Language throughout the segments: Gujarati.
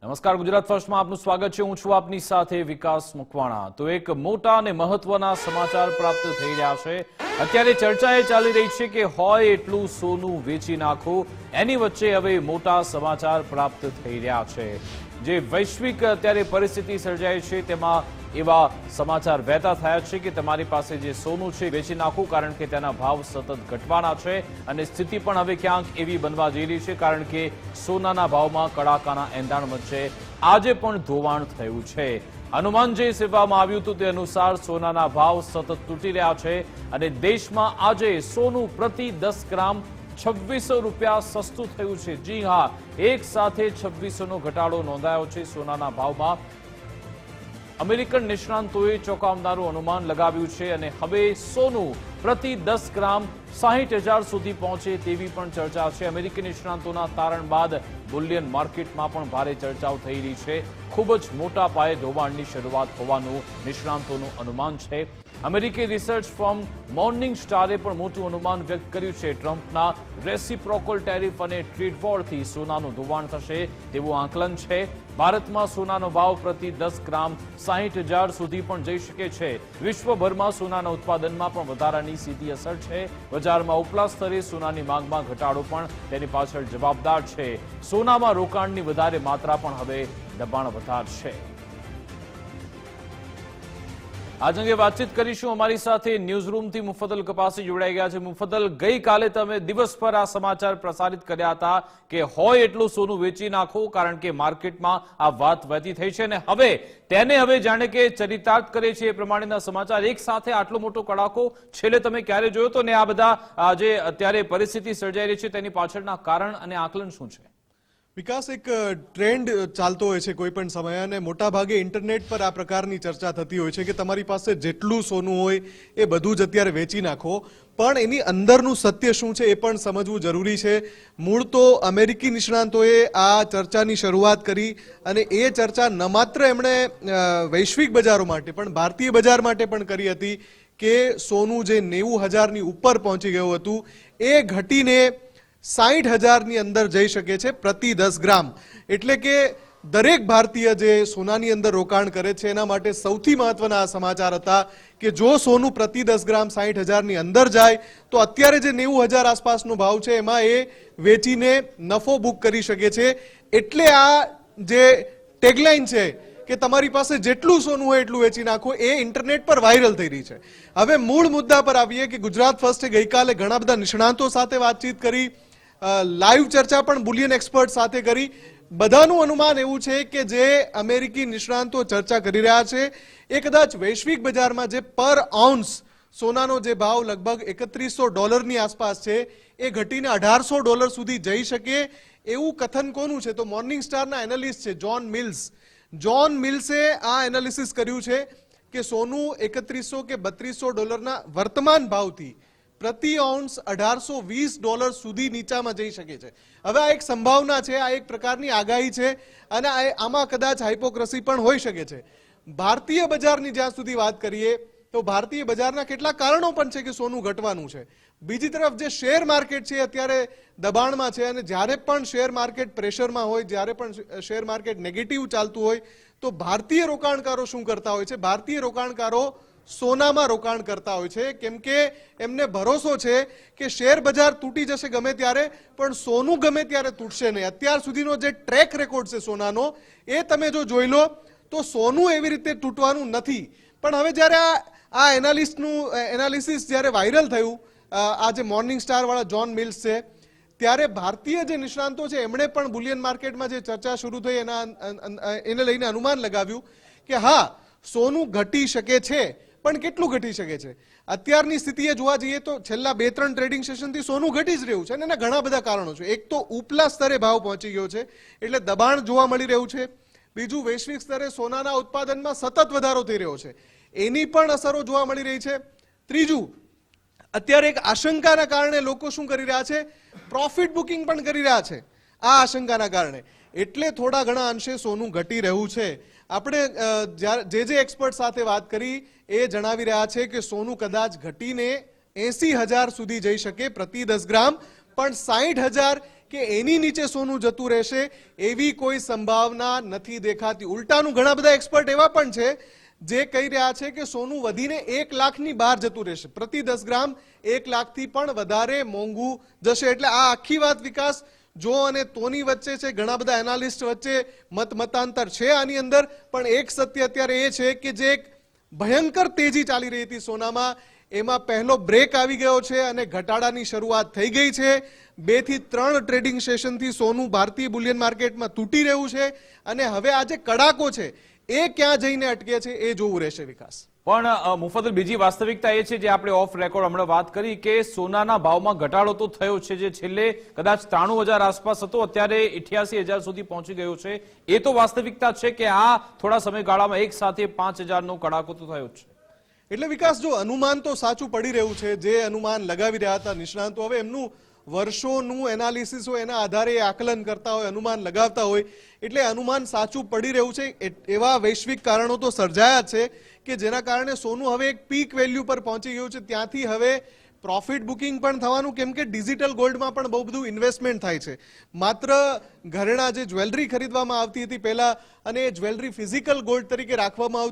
નમસ્કાર, ગુજરાત ફર્સ્ટમાં આપનું સ્વાગત છે. હું છું આપની સાથે વિકાસ મકવાણા. તો એક મોટા અને મહત્વના સમાચાર પ્રાપ્ત થઈ રહ્યા છે. અત્યારે ચર્ચા એ ચાલી રહી છે કે હોય એટલું સોનું વેચી નાખો. એની વચ્ચે હવે મોટા સમાચાર પ્રાપ્ત થઈ રહ્યા છે. જે વૈશ્વિક અત્યારે પરિસ્થિતિ સર્જાઈ છે તેમાં એવા સમાચાર વહેતા થયા છે કે તમારી પાસે જે સોનું છે વેચી નાખો, કારણ કે તેના ભાવ સતત ઘટવાના છે અને સ્થિતિ પણ હવે ક્યાંક એવી બનવા જઈ રહી છે, કારણ કે સોનાના ભાવમાં કડાકાના એંધાણ વચ્ચે આજે પણ ધોવાણ થયું છે. અનુમાન જે સેવવામાં આવ્યું હતું તે અનુસાર સોનાના ભાવ સતત તૂટી રહ્યા છે અને દેશમાં આજે સોનું પ્રતિ 10 ગ્રામ 2600 રૂપિયા સસ્તું થયું છે. જી હા, એક સાથે 2600નો ઘટાડો નોંધાયો છે સોનાના ભાવમાં. અમેરિકન નિષ્ણાંતોએ ચોંકાવનારું અનુમાન લગાવ્યું છે અને હવે સોનું પ્રતિ 10 ગ્રામ 60,000 સુધી પહોંચે તેવી પણ ચર્ચા છે. અમેરિકી નિષ્ણાંતોના તારણ બાદ બુલિયન માર્કેટમાં પણ ભારે ચર્ચાઓ થઈ રહી છે. ખૂબ જ મોટા પાયે ધોવાણની શરૂઆત હોવાનું નિષ્ણાંતોનું અનુમાન છે. અમેરિકી રિસર્ચ ફર્મ મોર્નિંગ સ્ટારે પણ મોટું અનુમાન વ્યક્ત કર્યું છે. ટ્રમ્પના રેસિપ્રોકલ ટેરિફ અને ટ્રેડ વોરથી સોનાનું ધોવાણ થશે તેવું આકલન છે. ભારતમાં સોનાનો ભાવ પ્રતિ 10 ગ્રામ 60,000 સુધી પણ જઈ શકે છે. વિશ્વભરમાં સોનાના ઉત્પાદનમાં પણ વધારાની સીધી અસર છે. બજારમાં ઉપલા સ્તરે સોનાની માંગમાં ઘટાડો પણ તેની પાછળ જવાબદાર છે. સોનામાં રોકાણની વધારે માત્રા પણ હવે દબાણ વધારશે. આજ અંગે વાતચીત કરીશું. અમારી સાથે ન્યૂઝરૂમથી મુફદ્દલ કપાસી જોડાઈ ગયા છે. મુફદ્દલ, ગઈકાલે તમે દિવસભર આ સમાચાર પ્રસારિત કર્યા હતા કે હોય એટલું સોનું વેચી નાખો, કારણ કે માર્કેટમાં આ વાત વહેતી થઈ છે અને હવે જાણે કે ચરિતાર્થ કરે છે એ પ્રમાણેના સમાચાર. એક સાથે આટલો મોટો કડાકો છેલ્લે તમે ક્યારે જોયો હતો ને આ બધા જે અત્યારે પરિસ્થિતિ સર્જાઈ રહી છે તેની પાછળના કારણ અને આકલન શું છે? વિકાસ, એક ટ્રેન્ડ ચાલતો હોય છે કોઈ પણ સમયે અને મોટા ભાગે ઇન્ટરનેટ પર આ પ્રકારની ચર્ચા થતી હોય છે કે તમારી પાસે જેટલું સોનું હોય એ બધું જ અત્યારે વેચી નાખો. પણ એની અંદરનું સત્ય શું છે એ પણ સમજવું જરૂરી છે. મૂળ તો અમેરિકી નિષ્ણાંતોએ આ ચર્ચાની શરૂઆત કરી અને એ ચર્ચા ન માત્ર એમણે વૈશ્વિક બજારો માટે પણ ભારતીય બજાર માટે પણ કરી હતી કે સોનું જે 90,000ની ઉપર પહોંચી ગયું હતું એ ઘટીને 60,000ની અંદર જઈ શકે છે પ્રતિ 10 ગ્રામ. એટલે કે દરેક ભારતીય જે સોનાની અંદર રોકાણ કરે છે એના માટે સૌથી મહત્વના આ સમાચાર હતા કે જો સોનું પ્રતિ 10 ગ્રામ 60,000ની અંદર જાય તો અત્યારે જે 90,000 આસપાસનો ભાવ છે એમાં એ વેચીને નફો બુક કરી શકે છે. એટલે આ જે ટેગલાઇન છે કે તમારી પાસે જેટલું સોનું હોય એટલું વેચી નાખો એ ઇન્ટરનેટ પર વાયરલ થઈ રહી છે. હવે મૂળ મુદ્દા પર આવીએ કે ગુજરાત ફર્સ્ટે ગઈકાલે ઘણા બધા નિષ્ણાંતો સાથે વાતચીત કરી, લાઈવ ચર્ચા પણ બુલિયન એક્સપર્ટ સાથે કરી. બધાનું અનુમાન એવું છે કે જે અમેરિકી નિષ્ણાંતો ચર્ચા કરી રહ્યા છે એ કદાચ વૈશ્વિક બજારમાં જે પર આઉન્સ સોનાનો જે ભાવ લગભગ $3100ની આસપાસ છે એ ઘટીને $1,800 સુધી જઈ શકે એવું કથન કોનું છે? તો મોર્નિંગ સ્ટારના એનાલિસ્ટ છે જ્હોન મિલ્સે આ એનાલિસિસ કર્યું છે કે સોનું $3100 કે $3200ના વર્તમાન ભાવથી પ્રતિ આઉન્સ $1,820 સુધી નીચામાં જઈ શકે છે. હવે આ એક સંભાવના છે, આ એક પ્રકારની આગાહી છે અને આમાં કદાચ હાઇપોક્રેસી પણ હોઈ શકે છે. ભારતીય બજારની જ્યાં સુધી વાત કરીએ તો ભારતીય બજારના કેટલાક કારણો પણ છે કે સોનું ઘટવાનું છે. બીજી તરફ જે શેર માર્કેટ છે અત્યારે દબાણમાં છે અને જ્યારે પણ શેર માર્કેટ પ્રેશરમાં હોય, જ્યારે પણ શેર માર્કેટ નેગેટિવ ચાલતું હોય તો ભારતીય રોકાણકારો શું કરતા હોય છે? ભારતીય રોકાણકારો સોનામાં રોકાણ કરતા હોય છે, કેમ કે એમને ભરોસો છે કે શેર બજાર તૂટી જશે ગમે ત્યારે પણ સોનું ગમે ત્યારે તૂટશે નહીં. અત્યાર સુધીનો જે ટ્રેક રેકોર્ડ છે સોનાનો એ તમે જો જોઈ લો તો સોનું એવી રીતે તૂટવાનું નથી. પણ હવે જ્યારે આ એનાલિસિસ જ્યારે વાયરલ થયું, આ જે મોર્નિંગ સ્ટાર વાળા જ્હોન મિલ્સ છે, ત્યારે ભારતીય જે નિષ્ણાંતો છે એમણે પણ બુલિયન માર્કેટમાં જે ચર્ચા શરૂ થઈ એને લઈને અનુમાન લગાવ્યું કે હા, સોનું ઘટી શકે છે પણ કેટલું ઘટી શકે છે? અત્યારની સ્થિતિએ જોવા જઈએ તો છેલ્લા 2-3 ટ્રેડિંગ સેશનથી સોનું ઘટી જ રહ્યું છે અને એના ઘણા બધા કારણો છે. એક તો ઉપલા સ્તરે ભાવ પહોંચી ગયો છે એટલે દબાણ જોવા મળી રહ્યું છે. બીજું, વૈશ્વિક સ્તરે સોનાના ઉત્પાદનમાં સતત વધારો થઈ રહ્યો છે, એની પણ અસરો જોવા મળી રહી છે. ત્રીજું, અત્યારે એક આશંકાના કારણે લોકો શું કરી રહ્યા છે? પ્રોફિટ બુકિંગ પણ કરી રહ્યા છે આ આશંકાના કારણે. એટલે થોડા ઘણા અંશે સોનું ઘટી રહ્યું છે. આપણે જે એક્સપર્ટ સાથે વાત કરી એ જણાવી રહ્યા છે કે સોનું કદાચ ઘટીને 80,000 સુધી જઈ શકે પ્રતિ 10 ગ્રામ, પણ 60,000 કે એની નીચે સોનું જતું રહેશે એવી કોઈ સંભાવના નથી દેખાતી. ઉલટાનું ઘણા બધા એક્સપર્ટ એવા પણ છે જે કહી રહ્યા છે કે સોનું વધીને 1 લાખની બહાર જતું રહેશે. પ્રતિ 10 ગ્રામ 1 લાખથી પણ વધારે મોંઘું જશે. એટલે આ આખી વાત વિકાસ જો અને તોની વચ્ચે છે. ઘણા બધા એનાલિસ્ટ વચ્ચે મતાંતર છે આની અંદર, પણ એક સત્ય અત્યારે એ છે કે જે એક ભયંકર તેજી ચાલી રહી હતી સોનામાં, એમાં પહેલો બ્રેક આવી ગયો છે અને ઘટાડાની શરૂઆત થઈ ગઈ છે. 2 થી 3 ટ્રેડિંગ સેશનથી સોનું ભારતીય બુલિયન માર્કેટમાં તૂટી રહ્યું છે અને હવે આ જે કડાકો છે એ ક્યાં જઈને અટકે છે એ જોવું રહેશે વિકાસ. પણ મુફદ્દલ, બીજી વાસ્તવિકતા એ છે જે આપણે ઓફ રેકોર્ડ હમણાં વાત કરી કે સોનાના ભાવમાં ઘટાડો તો થયો છે, જે છેલ્લે કદાચ 93,000 આસપાસ હતો, અત્યારે 88,000 સુધી પહોંચી ગયો છે. એ તો વાસ્તવિકતા છે કે આ થોડા સમયગાળામાં એક સાથે 5,000નો કડાકો તો થયો છે. એટલે વિકાસ, જો અનુમાન તો સાચું પડી રહ્યું છે, જે અનુમાન લગાવી રહ્યા હતા નિષ્ણાંતો, હવે એમનું વર્ષોનું એનાલિસિસ હોય એના આધારે આકલન કરતા હોય, અનુમાન લગાવતા હોય, એટલે અનુમાન સાચું પડી રહ્યું છે. એવા વૈશ્વિક કારણો તો સર્જાયા છે કે જેના કારણે સોનું હવે એક પીક વેલ્યુ પર પહોંચી ગયું છે. ત્યાંથી હવે પ્રોફિટ બુકિંગ પણ થવાનું, કેમ કે ડિજિટલ ગોલ્ડમાં પણ બહુ બધું ઇન્વેસ્ટમેન્ટ થાય છે. માત્ર ઘરેણા જે જ્વેલરી ખરીદવામાં આવતી હતી પહેલા અને એ જ્વેલરી ફિઝિકલ ગોલ્ડ તરીકે રાખવામાં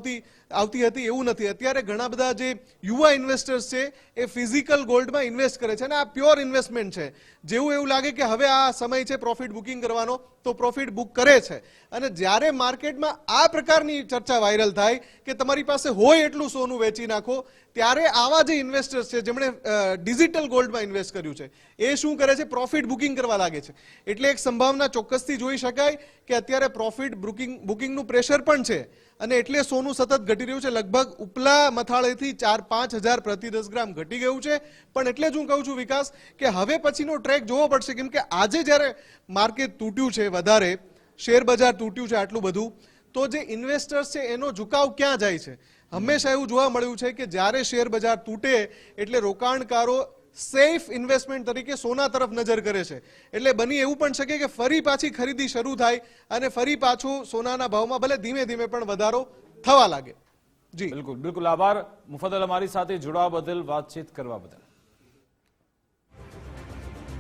આવતી હતી એવું નથી. અત્યારે ઘણા બધા જે યુવા ઇન્વેસ્ટર્સ છે એ ફિઝિકલ ગોલ્ડમાં ઇન્વેસ્ટ કરે છે અને આ પ્યોર ઇન્વેસ્ટમેન્ટ છે. જેવું એવું લાગે કે હવે આ સમય છે પ્રોફિટ બુકિંગ કરવાનો, તો પ્રોફિટ બુક કરે છે. અને જ્યારે માર્કેટમાં આ પ્રકારની ચર્ચા વાયરલ થાય કે તમારી પાસે હોય એટલું સોનું વેચી નાખો, ત્યારે આવા જે ઇન્વેસ્ટર્સ છે જેમણે ડિજિટલ ગોલ્ડમાં ઇન્વેસ્ટ કર્યું છે એ શું કરે છે? પ્રોફિટ બુકિંગ કરવા લાગે છે. એટલે એક સંભાવના ચોક્કસથી જોઈ શકાય કે અત્યારે પ્રોફિટ બુકિંગનું પ્રેશર પણ છે અને એટલે સોનું સતત ઘટી રહ્યું છે. લગભગ ઉપલા મથાળેથી 4-5 હજાર પ્રતિ 10 ગ્રામ ઘટી ગયું છે. પણ એટલે જ હું કહું છું વિકાસ કે હવે પછીનો ટ્રેક જોવો પડશે, કેમ કે આજે જ્યારે માર્કેટ તૂટ્યું છે વધારે, શેર બજાર તૂટ્યું છે આટલું બધું, તો જે ઇન્વેસ્ટર્સ છે એનો ઝુકાવ ક્યાં જાય છે? હંમેશા એવું જોવા મળ્યું છે કે જ્યારે શેર બજાર તૂટે એટલે રોકાણકારો સેફ ઇન્વેસ્ટમેન્ટ તરીકે સોના તરફ નજર કરે છે. એટલે બની એવું પણ શકે કે ફરી પાછી ખરીદી શરૂ થાય અને ફરી પાછું સોનાના ભાવમાં ભલે ધીમે ધીમે પણ વધારો થવા લાગે. જી બિલકુલ. આભાર મુફદ્દલ, અમારી સાથે જોડાવા બદલ, વાતચીત કરવા બદલ.